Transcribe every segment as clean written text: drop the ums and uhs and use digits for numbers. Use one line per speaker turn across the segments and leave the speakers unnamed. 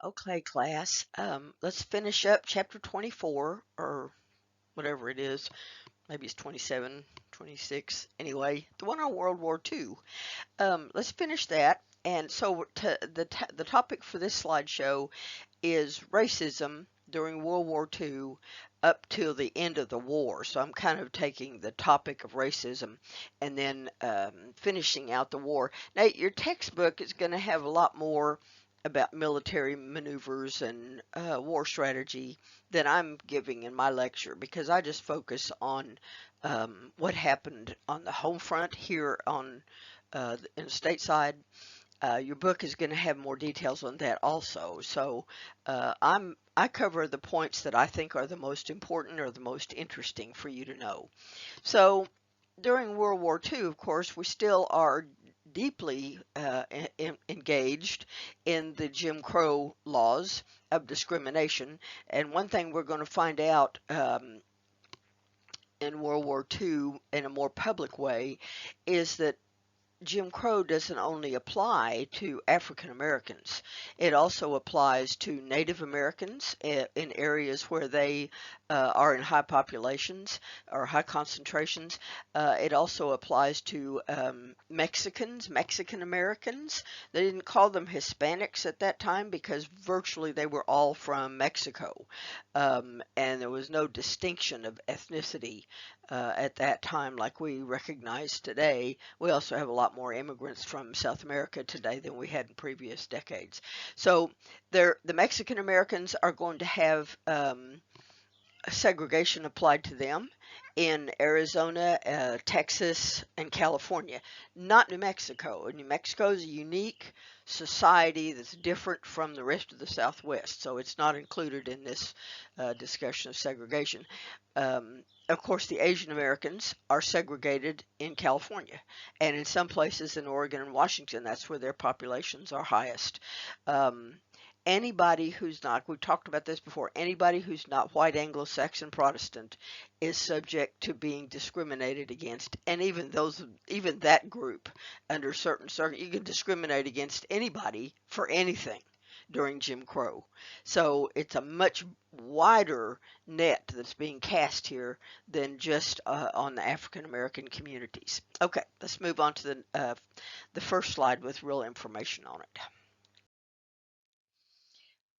Okay, class. Let's finish up chapter 24 or whatever it is. Maybe it's 27, 26. Anyway, the one on World War II. Let's finish that. And so the topic for this slideshow is racism during World War II up till the end of the war. So I'm kind of taking the topic of racism and then finishing out the war. Now, your textbook is going to have a lot more about military maneuvers and war strategy than I'm giving in my lecture because I just focus on what happened on the home front here on in the stateside. Your book is going to have more details on that also. So I cover the points that I think are the most important or the most interesting for you to know. So during World War II, of course, we still are deeply engaged in the Jim Crow laws of discrimination. And one thing we're going to find out in World War II in a more public way is that Jim Crow doesn't only apply to African Americans. It also applies to Native Americans in areas where they are in high populations or high concentrations. It also applies to Mexican Americans. They didn't call them Hispanics at that time because virtually they were all from Mexico. And there was no distinction of ethnicity at that time like we recognize today. We also have a lot more immigrants from South America today than we had in previous decades. So the Mexican Americans are going to have segregation applied to them in Arizona, Texas, and California, not New Mexico. New Mexico is a unique society that's different from the rest of the Southwest, so it's not included in this discussion of segregation. Of course, the Asian Americans are segregated in California, and in some places in Oregon and Washington, that's where their populations are highest. Anybody who's not, we've talked about this before, anybody who's not white Anglo-Saxon Protestant is subject to being discriminated against. And even that group, under certain you can discriminate against anybody for anything during Jim Crow. So it's a much wider net that's being cast here than just on the African American communities. Okay, let's move on to the first slide with real information on it.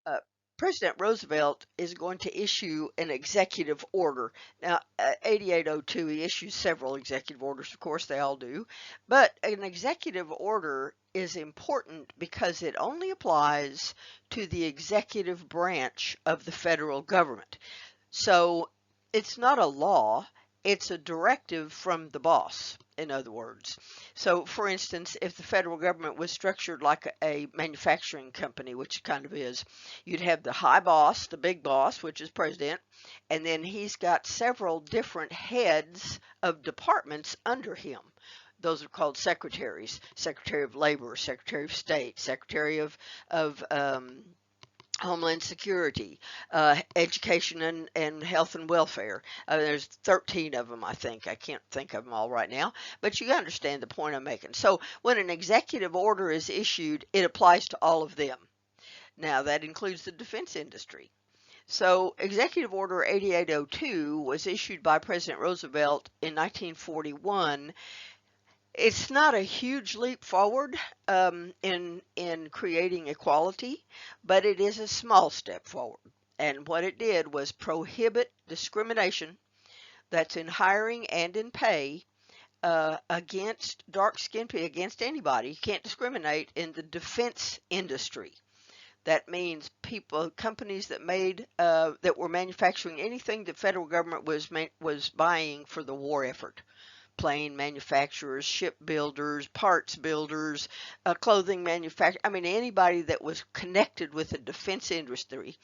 uh, President Roosevelt is going to issue an executive order. Now, 8802, he issues several executive orders, of course, they all do, but an executive order is important because it only applies to the executive branch of the federal government. So it's not a law, it's a directive from the boss, in other words. So, for instance, if the federal government was structured like a manufacturing company, which it kind of is, you'd have the high boss, the big boss, which is president, and then he's got several different heads of departments under him. Those are called secretaries: Secretary of Labor, Secretary of State, Secretary of Homeland Security, Education and Health and Welfare. There's 13 of them, I think. I can't think of them all right now, but you understand the point I'm making. So when an executive order is issued, it applies to all of them. Now, that includes the defense industry. So Executive Order 8802 was issued by President Roosevelt in 1941. It's not a huge leap forward in creating equality, but it is a small step forward. And what it did was prohibit discrimination that's in hiring and in pay against dark-skinned people, against anybody. You can't discriminate in the defense industry. That means companies that that were manufacturing anything the federal government was buying for the war effort. Plane manufacturers, shipbuilders, parts builders, clothing manufacturers. I mean, anybody that was connected with the defense industry,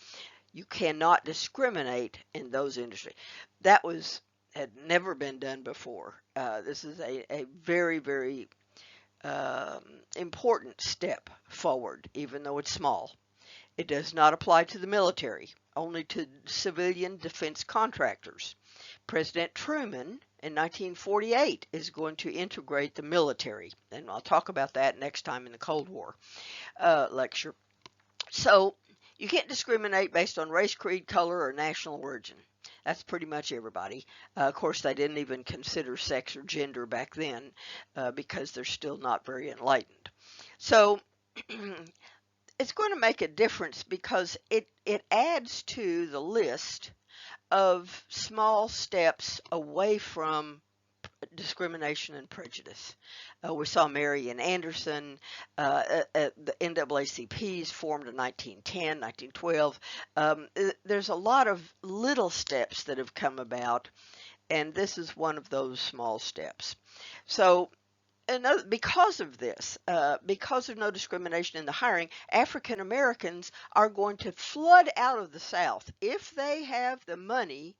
you cannot discriminate in those industries. That had never been done before. This is a very, very important step forward, even though it's small. It does not apply to the military, only to civilian defense contractors. President Truman in 1948 is going to integrate the military, and I'll talk about that next time in the Cold War lecture. So You can't discriminate based on race, creed, color, or national origin. That's pretty much everybody. Of course, they didn't even consider sex or gender back then because they're still not very enlightened. So it's going to make a difference because it adds to the list of small steps away from discrimination and prejudice. We saw Marian Anderson, the NAACPs formed in 1910, 1912. There's a lot of little steps that have come about, and this is one of those small steps. So because of this, because of no discrimination in the hiring, African Americans are going to flood out of the South if they have the money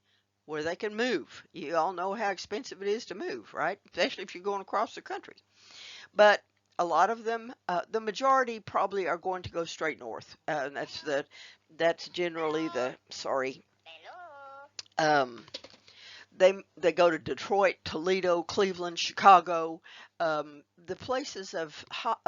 where they can move. You all know how expensive it is to move, right? Especially if you're going across the country. But a lot of them, the majority probably are going to go straight north. And that's generally the, sorry. They go to Detroit, Toledo, Cleveland, Chicago, the places of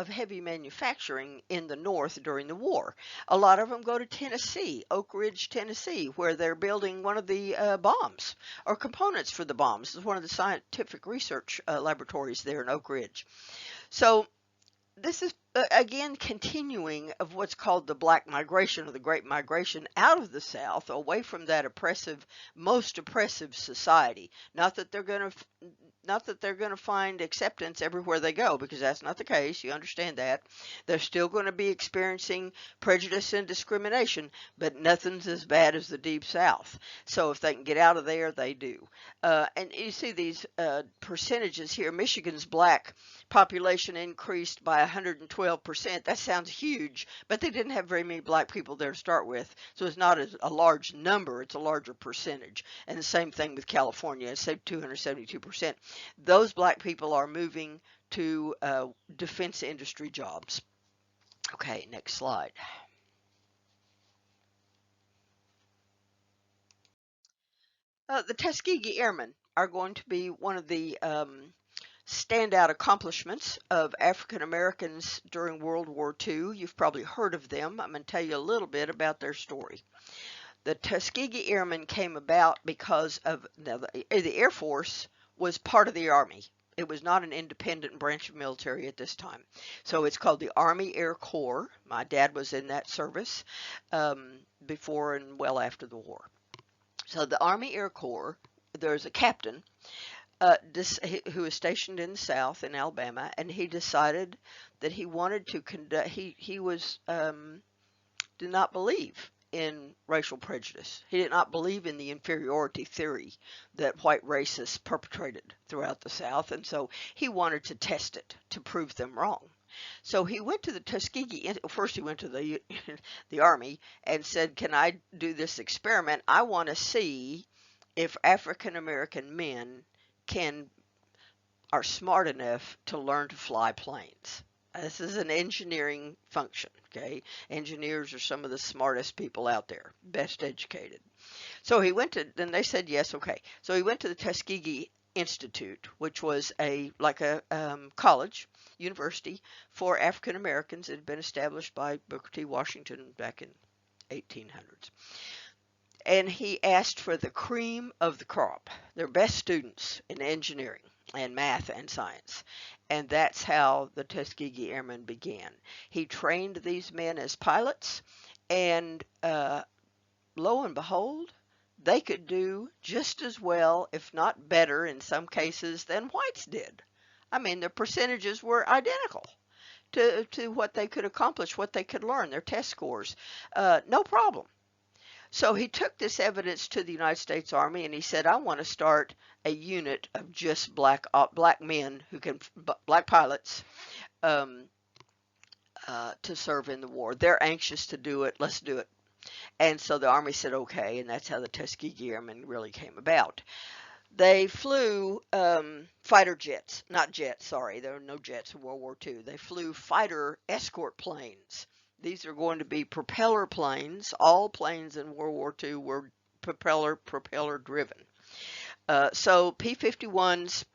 heavy manufacturing in the North during the war. A lot of them go to Tennessee, Oak Ridge, Tennessee, where they're building one of the bombs or components for the bombs. It's one of the scientific research laboratories there in Oak Ridge. So this is again continuing of what's called the Black Migration or the Great Migration out of the South, away from that oppressive, most oppressive society. Not that they're going to find acceptance everywhere they go, because that's not the case. You understand that. They're still going to be experiencing prejudice and discrimination, but nothing's as bad as the Deep South. So if they can get out of there, they do. And you see these percentages here. Michigan's black population increased by 112%. That sounds huge, but they didn't have very many black people there to start with. So it's not a large number, it's a larger percentage. And the same thing with California, it's 272%. Those black people are moving to defense industry jobs. Okay, next slide. The Tuskegee Airmen are going to be one of the standout accomplishments of African Americans during World War II. You've probably heard of them. I'm going to tell you a little bit about their story. The Tuskegee Airmen came about because of the Air Force was part of the Army. It was not an independent branch of military at this time. So it's called the Army Air Corps. My dad was in that service before and well after the war. So the Army Air Corps, there's a captain who was stationed in the South in Alabama, and he decided that he wanted to conduct, he was, did not believe in racial prejudice. He did not believe in the inferiority theory that white racists perpetrated throughout the South, and so he wanted to test it to prove them wrong. So he went to the Tuskegee, first he went to the Army and said, can I do this experiment? I want to see if African American men are smart enough to learn to fly planes. This is an engineering function, okay? Engineers are some of the smartest people out there, best educated. So he went to, then they said yes, okay. So he went to the Tuskegee Institute, which was like a college, university for African Americans. It had been established by Booker T. Washington back in 1800s. And he asked for the cream of the crop, their best students in engineering and math and science. And that's how the Tuskegee Airmen began. He trained these men as pilots, and lo and behold, they could do just as well, if not better in some cases, than whites did. I mean, the percentages were identical to what they could accomplish, what they could learn, their test scores. No problem. So he took this evidence to the United States Army, and he said, I want to start a unit of just black men black pilots to serve in the war. They're anxious to do it. Let's do it. And so the Army said, okay, and that's how the Tuskegee Airmen really came about. They flew fighter jets, not jets, sorry, there were no jets in World War II. They flew fighter escort planes. These are going to be propeller planes. All planes in World War II were propeller driven. So P-51s,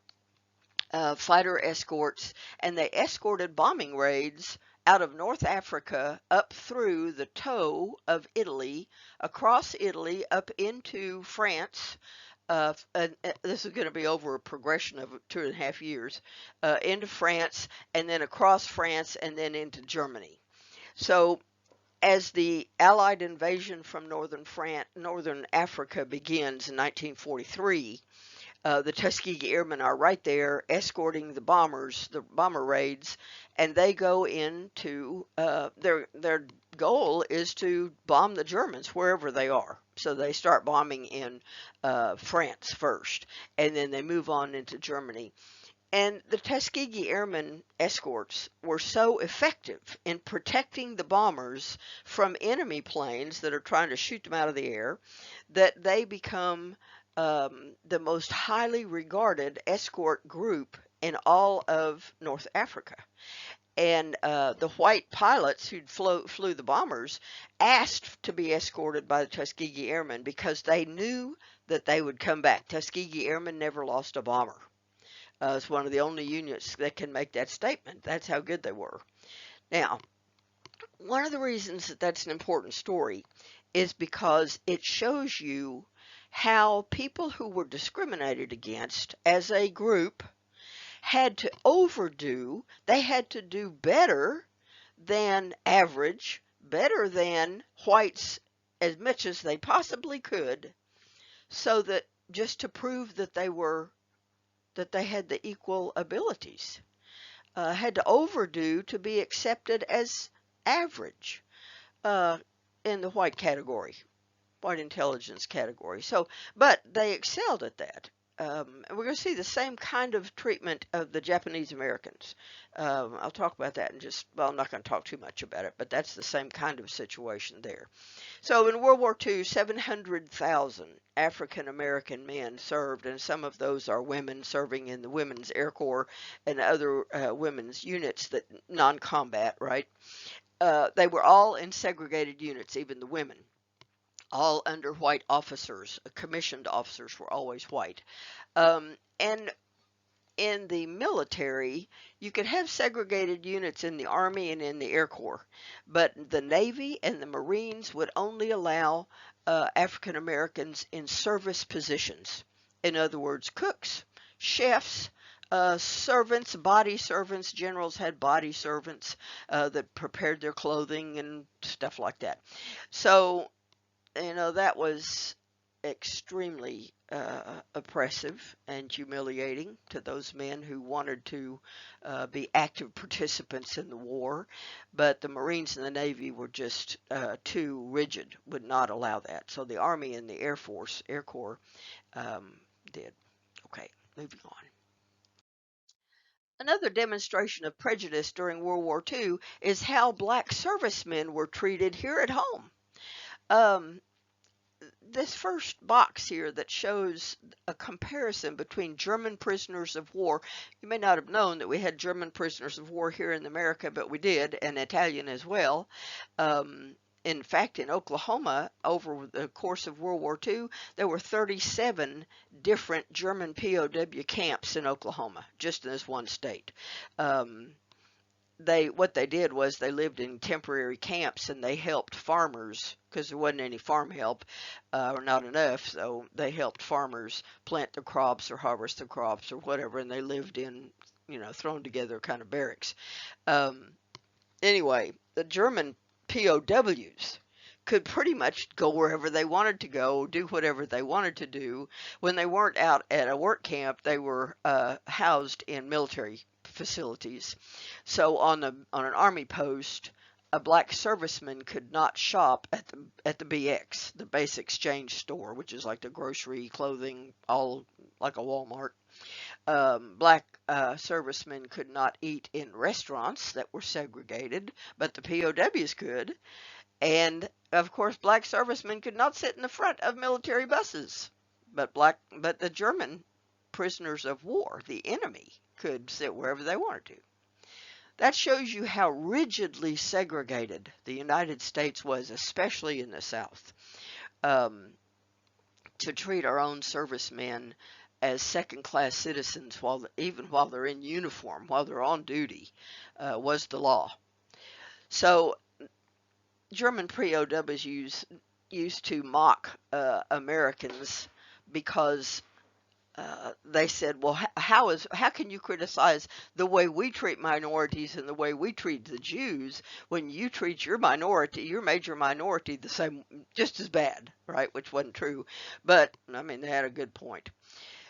fighter escorts, and they escorted bombing raids out of North Africa up through the toe of Italy, across Italy, up into France. And this is going to be over a progression of 2.5 years, into France, and then across France, and then into Germany. So as the Allied invasion from northern Africa begins in 1943, the Tuskegee Airmen are right there escorting the bombers, the bomber raids, and they go into their goal is to bomb the Germans wherever they are. So they start bombing in France first, and then they move on into Germany. And the Tuskegee Airmen escorts were so effective in protecting the bombers from enemy planes that are trying to shoot them out of the air that they become the most highly regarded escort group in all of North Africa. And the white pilots who flew the bombers asked to be escorted by the Tuskegee Airmen because they knew that they would come back. Tuskegee Airmen never lost a bomber. It's one of the only units that can make that statement. That's how good they were. Now, one of the reasons that that's an important story is because it shows you how people who were discriminated against as a group had to overdo, they had to do better than average, better than whites as much as they possibly could, so that just to prove that they had the equal abilities, had to overdo to be accepted as average in the white category, white intelligence category. So, but they excelled at that. And we're going to see the same kind of treatment of the Japanese Americans. I'll talk about that in well, I'm not going to talk too much about it, but that's the same kind of situation there. So in World War II, 700,000 African American men served, and some of those are women serving in the Women's Air Corps and other women's units that non-combat, right? They were all in segregated units, even the women, all under white officers. Commissioned officers were always white. And in the military, you could have segregated units in the Army and in the Air Corps, but the Navy and the Marines would only allow African Americans in service positions. In other words, cooks, chefs, servants, body servants. Generals had body servants that prepared their clothing and stuff like that. So, that was extremely oppressive and humiliating to those men who wanted to be active participants in the war, but the Marines and the Navy were just too rigid, would not allow that. So the Army and the Air Corps did. Okay, moving on. Another demonstration of prejudice during World War II is how black servicemen were treated here at home. This first box here that shows a comparison between German prisoners of war. You may not have known that we had German prisoners of war here in America, but we did, and Italian as well. In fact, in Oklahoma, over the course of World War II, there were 37 different German POW camps in Oklahoma, just in this one state. What they did was they lived in temporary camps, and they helped farmers because there wasn't any farm help, or not enough, so they helped farmers plant their crops or harvest their crops or whatever, and they lived in, thrown together kind of barracks. Anyway, the German POWs could pretty much go wherever they wanted to go, do whatever they wanted to do. When they weren't out at a work camp, they were housed in military facilities. So on an army post, a black serviceman could not shop at the BX, the base exchange store, which is like the grocery, clothing, all like a Walmart. Black servicemen could not eat in restaurants that were segregated, but the POWs could. And of course, black servicemen could not sit in the front of military buses, but the German prisoners of war, the enemy, could sit wherever they wanted to. That shows you how rigidly segregated the United States was, especially in the South, to treat our own servicemen as second-class citizens, even while they're in uniform, while they're on duty, was the law. So German POWs used to mock Americans because they said, well, how can you criticize the way we treat minorities and the way we treat the Jews when you treat your minority, your major minority, the same, just as bad, right? Which wasn't true, but I mean they had a good point.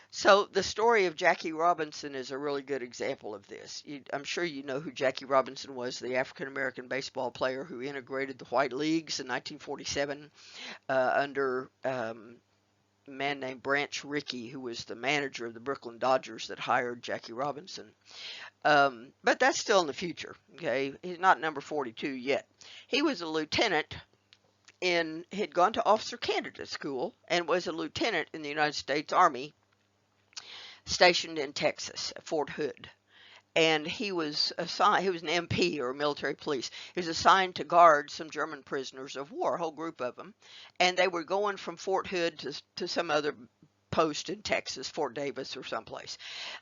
So the story of Jackie Robinson is a really good example of this. I'm sure you know who Jackie Robinson was, the African American baseball player who integrated the white leagues in 1947 under a man named Branch Rickey, who was the manager of the Brooklyn Dodgers that hired Jackie Robinson. But that's still in the future. Okay, he's not number 42 yet. He was a lieutenant had gone to officer candidate school and was a lieutenant in the United States Army stationed in Texas at Fort Hood. And he was an MP or military police. He was assigned to guard some German prisoners of war, a whole group of them. And they were going from Fort Hood to some other post in Texas, Fort Davis or someplace,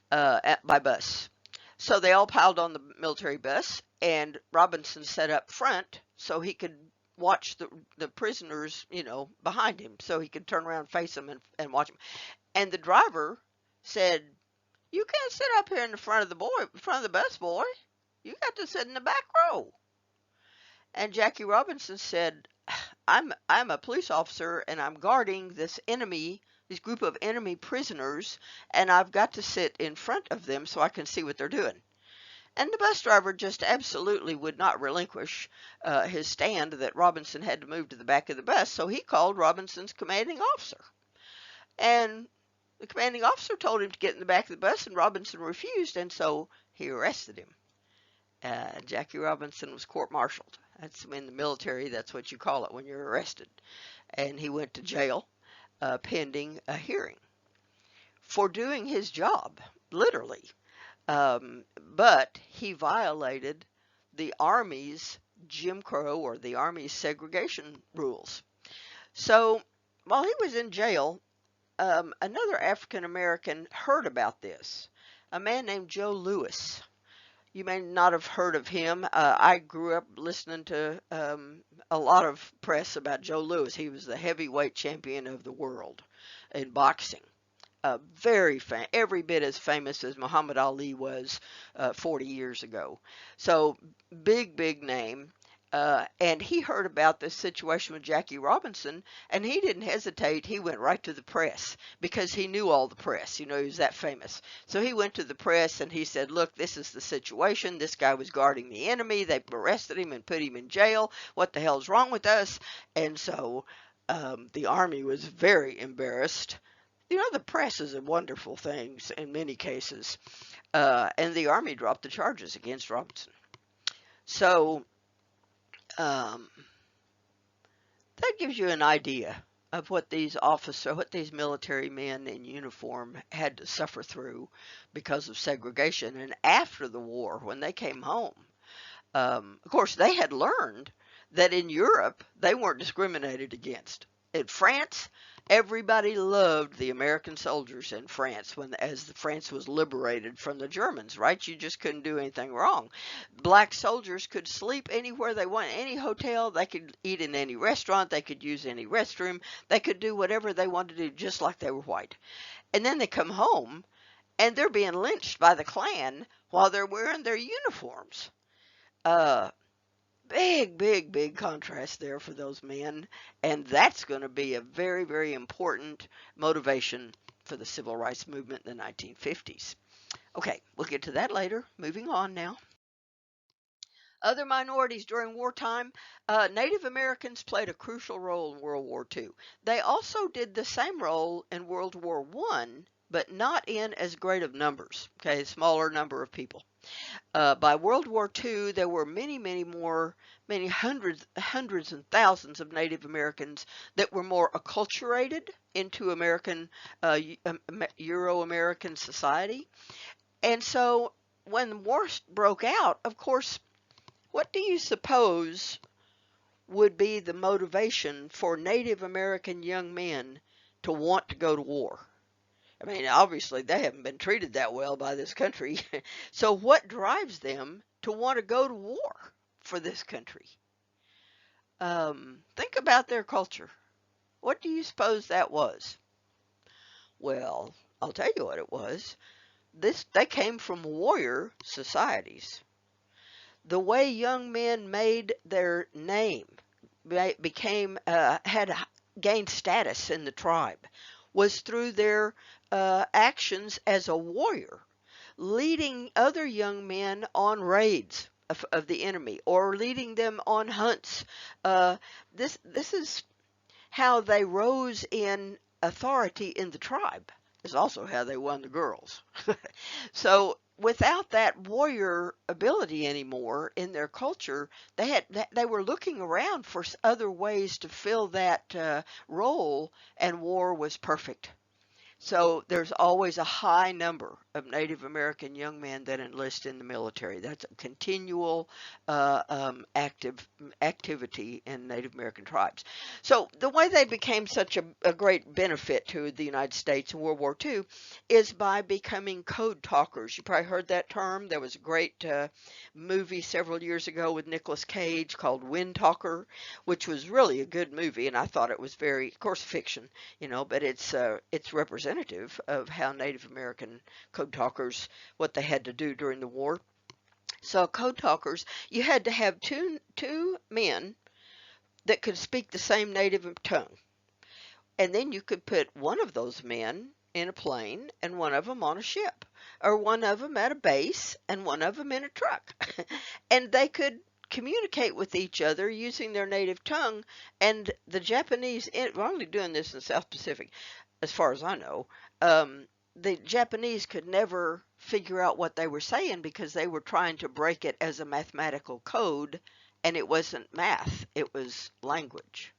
by bus. So they all piled on the military bus, and Robinson sat up front so he could watch the prisoners, behind him, so he could turn around and face them and watch them. And the driver said, "You can't sit up here in the front of the bus, boy. You got to sit in the back row." And Jackie Robinson said, I'm a police officer and I'm guarding this group of enemy prisoners, and I've got to sit in front of them so I can see what they're doing." And the bus driver just absolutely would not relinquish his stand that Robinson had to move to the back of the bus, so he called Robinson's commanding officer. And the commanding officer told him to get in the back of the bus, and Robinson refused, and so he arrested him. Jackie Robinson was court-martialed. That's in the military, that's what you call it when you're arrested. And he went to jail pending a hearing for doing his job, literally. But he violated the Army's Jim Crow or the Army's segregation rules. So while he was in jail, another African American heard about this, a man named Joe Louis. You may not have heard of him. I grew up listening to a lot of press about Joe Louis. He was the heavyweight champion of the world in boxing. Every bit as famous as Muhammad Ali was 40 years ago. So big name. And he heard about this situation with Jackie Robinson, and he didn't hesitate. He went right to the press because he knew all the press. He was that famous. So he went to the press and he said, "Look, this is the situation. This guy was guarding the enemy. They arrested him and put him in jail. What the hell's wrong with us?" And so the Army was very embarrassed. The press is a wonderful thing in many cases. And the Army dropped the charges against Robinson. So that gives you an idea of what these military men in uniform had to suffer through because of segregation. And after the war, when they came home, of course, they had learned that in Europe, they weren't discriminated against. In France, everybody loved the American soldiers in France as France was liberated from the Germans, right? You just couldn't do anything wrong. Black soldiers could sleep anywhere they want, any hotel, they could eat in any restaurant, they could use any restroom, they could do whatever they wanted to do just like they were white. And then they come home and they're being lynched by the Klan while they're wearing their uniforms. Big contrast there for those men, and that's going to be a very important motivation for the civil rights movement in the 1950s. Okay, we'll get to that later. Moving on now. Other minorities during wartime, Native Americans played a crucial role in World War II. They also did the same role in World War I, but not in as great of numbers, okay, a smaller number of people. By World War II, there were many hundreds and thousands of Native Americans that were more acculturated into Euro-American society. And so when the war broke out, of course, what do you suppose would be the motivation for Native American young men to want to go to war? I mean, obviously, they haven't been treated that well by this country. So what drives them to want to go to war for this country. Think about their culture. What do you suppose that was? Well, I'll tell you what it was. They came from warrior societies. The way young men made their name, became had gained status in the tribe, was through their actions as a warrior, leading other young men on raids of the enemy or leading them on hunts. This is how they rose in authority in the tribe. It's also how they won the girls. So without that warrior ability anymore in their culture, they were looking around for other ways to fill that role, and war was perfect. So there's always a high number of Native American young men that enlist in the military. That's a continual activity in Native American tribes. So the way they became such a great benefit to the United States in World War II is by becoming code talkers. You probably heard that term. There was a great movie several years ago with Nicolas Cage called Wind Talker, which was really a good movie, and I thought it was very, of course, fiction, but it's representative of how Native American code talkers, what they had to do during the war. So code talkers, you had to have two men that could speak the same native tongue, and then you could put one of those men in a plane and one of them on a ship, or one of them at a base and one of them in a truck, and they could communicate with each other using their native tongue. And the Japanese, we're only doing this in the South Pacific, as far as I know, the Japanese could never figure out what they were saying because they were trying to break it as a mathematical code, and it wasn't math, it was language.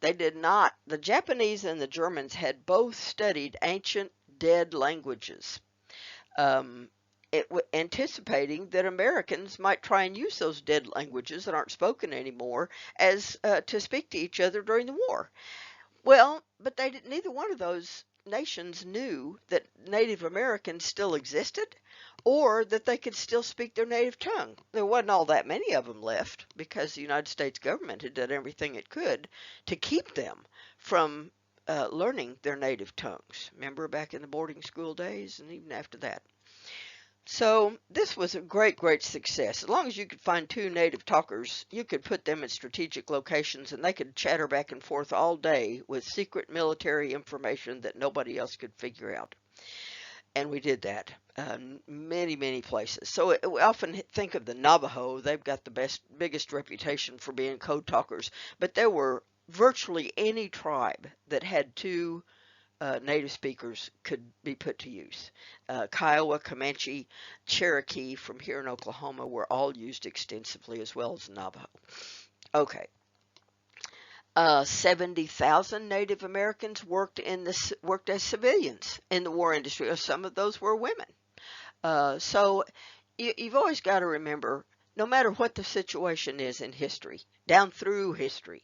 They did not, the Japanese and the Germans had both studied ancient dead languages, um, anticipating that Americans might try and use those dead languages that aren't spoken anymore as to speak to each other during the war. Well, but they didn't, neither one of those nations knew that Native Americans still existed or that they could still speak their native tongue. There wasn't all that many of them left because the United States government had done everything it could to keep them from learning their native tongues. Remember back in the boarding school days and even after that. So this was a great, great success. As long as you could find two native talkers, you could put them in strategic locations and they could chatter back and forth all day with secret military information that nobody else could figure out. And we did that many, many places. So we often think of the Navajo. They've got the biggest reputation for being code talkers. But there were virtually any tribe that had two native speakers could be put to use. Kiowa, Comanche, Cherokee from here in Oklahoma were all used extensively, as well as Navajo. Okay. 70,000 Native Americans worked as civilians in the war industry, or some of those were women. So you've always got to remember, no matter what the situation is in history, down through history,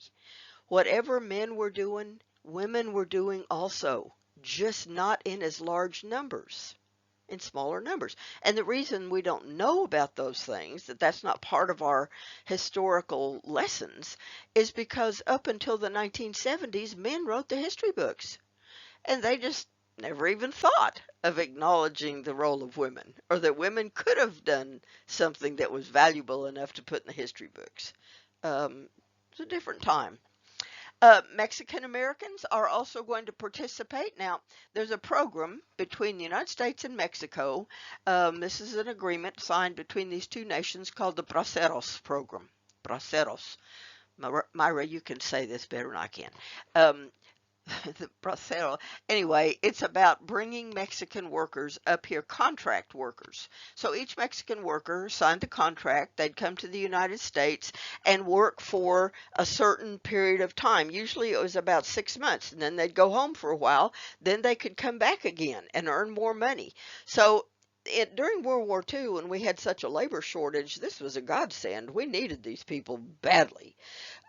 whatever men were doing, women were doing also, just not in as large numbers, in smaller numbers. And the reason we don't know about those things, that's not part of our historical lessons, is because up until the 1970s, men wrote the history books. And they just never even thought of acknowledging the role of women, or that women could have done something that was valuable enough to put in the history books. It's a different time. Mexican Americans are also going to participate. Now, there's a program between the United States and Mexico. This is an agreement signed between these two nations called the Braceros program. Braceros. Myra, you can say this better than I can. The Bracero. Anyway, it's about bringing Mexican workers up here, contract workers. So each Mexican worker signed a contract. They'd come to the United States and work for a certain period of time. Usually it was about 6 months, and then they'd go home for a while. Then they could come back again and earn more money. So during World War II, when we had such a labor shortage, this was a godsend. We needed these people badly.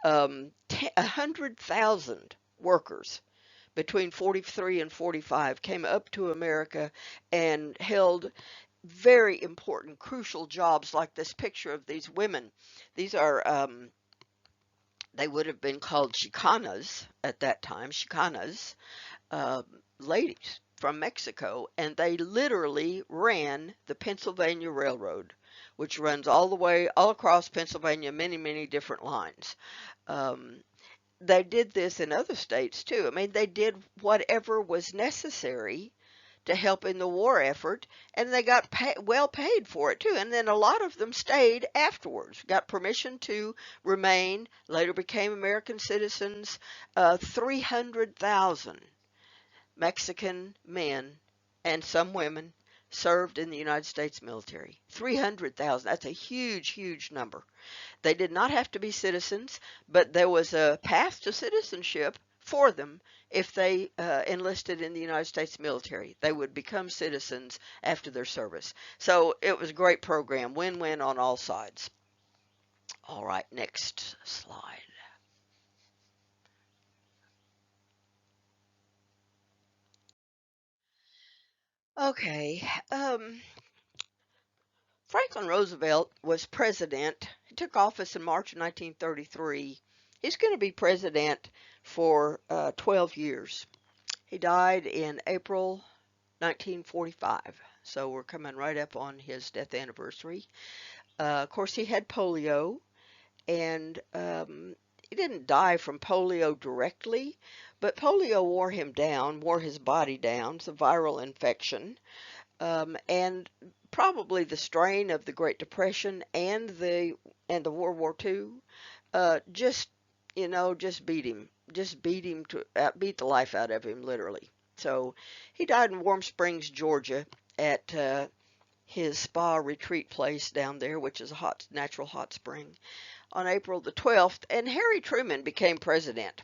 100,000 workers between 43 and 45 came up to America and held very important, crucial jobs like this picture of these women. These are, they would have been called Chicanas at that time, Chicanas, uh, ladies from Mexico, and they literally ran the Pennsylvania Railroad, which runs all the way, all across Pennsylvania, many, many different lines. Um, they did this in other states too. I mean, they did whatever was necessary to help in the war effort, and they got well paid for it too. And then a lot of them stayed afterwards, got permission to remain, later became American citizens. 300,000 Mexican men and some women served in the United States military. 300,000. That's a huge, huge number. They did not have to be citizens, but there was a path to citizenship for them if they enlisted in the United States military. They would become citizens after their service. So it was a great program, win-win on all sides. All right, next slide. Okay, Franklin Roosevelt was president. He took office in March of 1933. He's going to be president for 12 years. He died in April 1945, so we're coming right up on his death anniversary. Of course, he had polio, and he didn't die from polio directly, but polio wore him down, wore his body down. It's a viral infection, and probably the strain of the Great Depression and the World War II just just beat him to beat the life out of him, literally. So he died in Warm Springs, Georgia, at his spa retreat place down there, which is a natural hot spring, on April the 12th. And Harry Truman became president.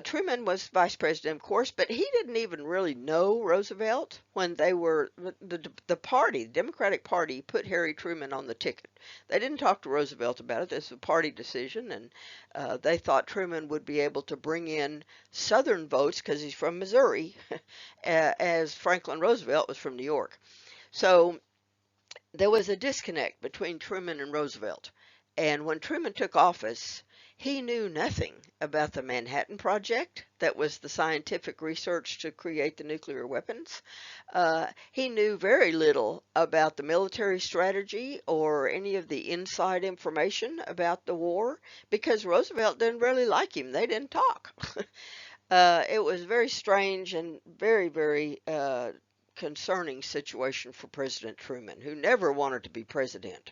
Truman was vice president, of course, but he didn't even really know Roosevelt when the party, the Democratic Party, put Harry Truman on the ticket. They didn't talk to Roosevelt about it. This was a party decision, and they thought Truman would be able to bring in Southern votes because he's from Missouri, as Franklin Roosevelt was from New York. So there was a disconnect between Truman and Roosevelt. And when Truman took office, he knew nothing about the Manhattan Project, that was the scientific research to create the nuclear weapons. He knew very little about the military strategy or any of the inside information about the war because Roosevelt didn't really like him. They didn't talk. It was very strange and very, very concerning situation for President Truman, who never wanted to be president.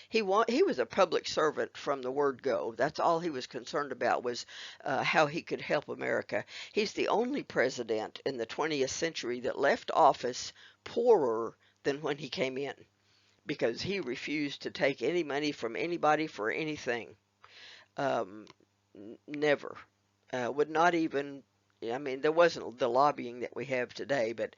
He was a public servant from the word go. That's all he was concerned about was how he could help America. He's the only president in the 20th century that left office poorer than when he came in because he refused to take any money from anybody for anything. Um, Never. Would not even, I mean, there wasn't the lobbying that we have today, but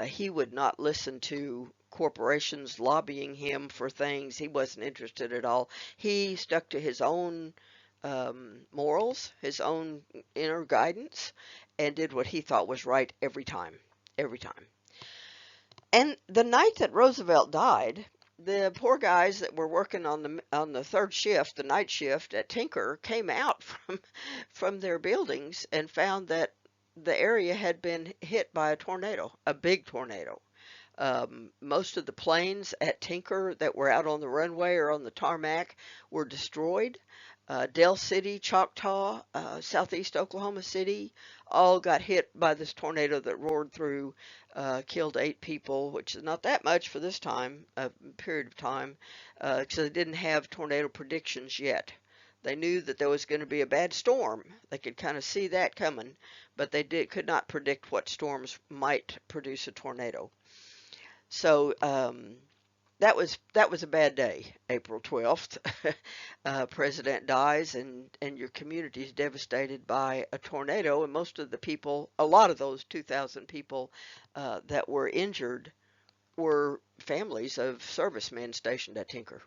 he would not listen to corporations lobbying him for things. He wasn't interested at all. He stuck to his own morals, his own inner guidance, and did what he thought was right every time. Every time. And the night that Roosevelt died, the poor guys that were working on the third shift, the night shift at Tinker, came out from their buildings and found that the area had been hit by a tornado, a big tornado. Most of the planes at Tinker that were out on the runway or on the tarmac were destroyed. Del City, Choctaw, southeast Oklahoma City, all got hit by this tornado that roared through, killed 8 people, which is not that much for this time, period of time, because they didn't have tornado predictions yet. They knew that there was going to be a bad storm. They could kind of see that coming, but they could not predict what storms might produce a tornado. So that was a bad day, April 12th. President dies and your community is devastated by a tornado, and most of the people, a lot of those 2,000 people that were injured were families of servicemen stationed at Tinker.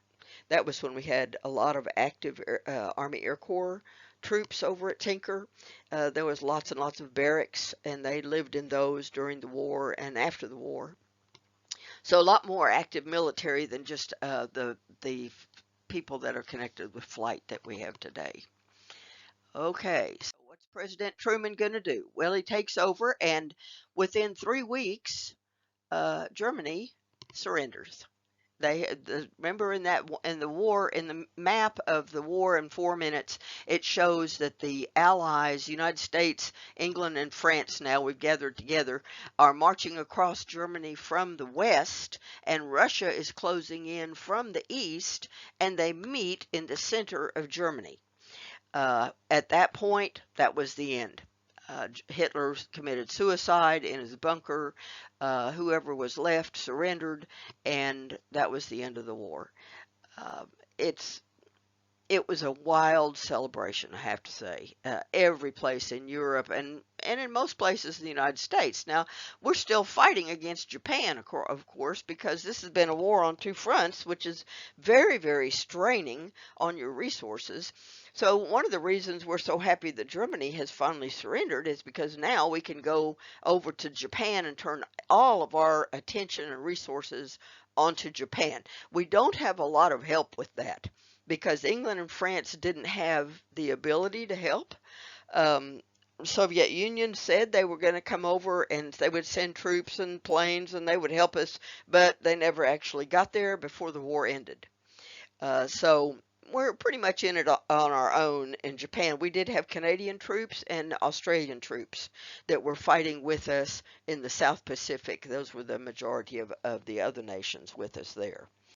That was when we had a lot of active Army Air Corps troops over at Tinker. There was lots and lots of barracks, and they lived in those during the war and after the war. So a lot more active military than just the people that are connected with flight that we have today. Okay, so what's President Truman going to do? Well, he takes over, and within 3 weeks, Germany surrenders. Remember in the war, in the map of the war in 4 minutes, it shows that the Allies, United States, England, and France, now we've gathered together, are marching across Germany from the west, and Russia is closing in from the east, and they meet in the center of Germany. At that point, that was the end. Hitler committed suicide in his bunker. Whoever was left surrendered, and that was the end of the war. Uh, it's it was a wild celebration, I have to say. Every place in Europe and in most places in the United States. Now, we're still fighting against Japan, of course, because this has been a war on two fronts, which is very, very straining on your resources. So one of the reasons we're so happy that Germany has finally surrendered is because now we can go over to Japan and turn all of our attention and resources onto Japan. We don't have a lot of help with that because England and France didn't have the ability to help. Um, Soviet Union said they were going to come over and they would send troops and planes and they would help us, but they never actually got there before the war ended. So we're pretty much in it on our own in Japan. We did have Canadian troops and Australian troops that were fighting with us in the South Pacific. Those were the majority of the other nations with us there.